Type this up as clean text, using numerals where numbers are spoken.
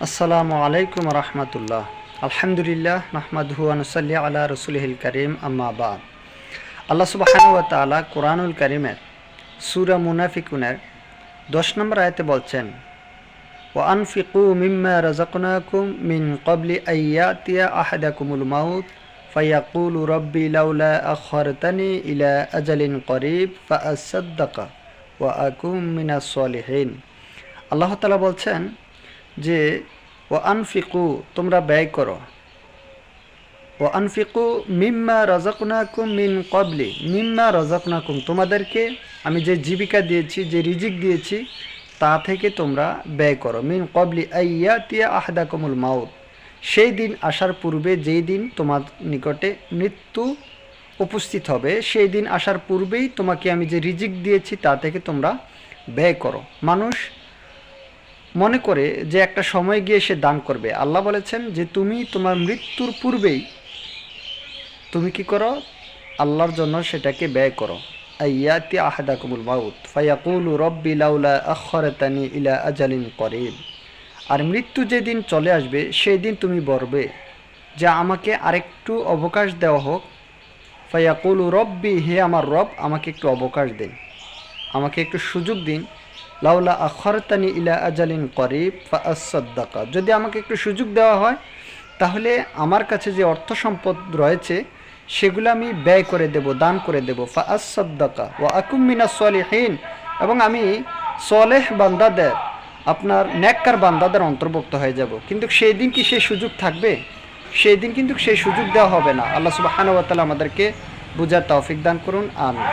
আসসালামু আলাইকুম রহমতুল্লাহ। আলহামদুলিল্লাহ নাহমাদুহু ওয়া নুসাল্লি আলা রাসূলিহিল কারীম, আম্মা বাদ। আল্লাহ সুবহানাহু ওয়া তাআলা কুরআনুল কারীমের সূরা মুনাফিকুনের 10 নম্বর আয়াতে বলছেন, ওয়া আনফিকু মিম্মা রাযাকনাকুম মিন ক্বাবলি আইয়াতিয়া আহাদাকুমুল মাউত ফায়াকুলু রাব্বি লাউলা আখখারতানি ইলা আজালিন করিব ফাআসাদ্দাকা ওয়া আকুম মিনাস সলিহিন। আল্লাহ তাআলা বলছেন যে ও আনফিকু, তোমরা ব্যয় করো। ও আনফিকু মিম্মা রাযাকনাকুম মিন ক্বাবলি, মিম্মা রাযাকনাকুম, তোমাদেরকে আমি যে জীবিকা দিয়েছি, যে রিজিক দিয়েছি, তা থেকে তোমরা ব্যয় করো। মিন ক্বাবলি আইয়াতিয়া আহাদাকুমুল মাউত, সেই দিন আসার পূর্বে, যেই দিন তোমার নিকটে মৃত্যু উপস্থিত হবে, সেই দিন আসার পূর্বেই তোমাকে আমি যে রিজিক দিয়েছি তা থেকে তোমরা ব্যয় করো। মানুষ মনে করে যে একটা সময় গিয়ে সে দান করবে। আল্লাহ বলেছেন যে তুমি তোমার মৃত্যুর পূর্বেই তুমি কি করো, আল্লাহর জন্য সেটাকে ব্যয় করো। আইয়াতি আহাদাকুমুল মাউত ফায়াকুলু রব্বি লাউলা আখখারতানি ইলা আজালিন করিব, আর মৃত্যু যেদিন চলে আসবে সেই দিন তুমি বলবে যে আমাকে আরেকটু অবকাশ দেওয়া হোক। ফায়াকুলু রব্বি, হে আমার রব, আমাকে একটু অবকাশ দিন, আমাকে একটু সুযোগ দিন। লাউলা আখখারতানি ইলা আজালিন করিব ফাআসাদ্দাকা, যদি আমাকে একটু সুযোগ দেওয়া হয় তাহলে আমার কাছে যে অর্থ সম্পদ রয়েছে সেগুলো আমি ব্যয় করে দেব, দান করে দেব। ফাআসাদ্দাকা ওয়া আকুম মিনাস সলিহিন, এবং আমি সলেহ বান্দাদের, আপনার নেককার বান্দাদের অন্তর্ভুক্ত হয়ে যাব। কিন্তু সেই দিন কি সেই সুযোগ থাকবে? সেই দিন কিন্তু সেই সুযোগ দেওয়া হবে না। আল্লাহ সুবহানাহু ওয়া তাআলা আমাদেরকে বুঝার তৌফিক দান করুন, আমিন।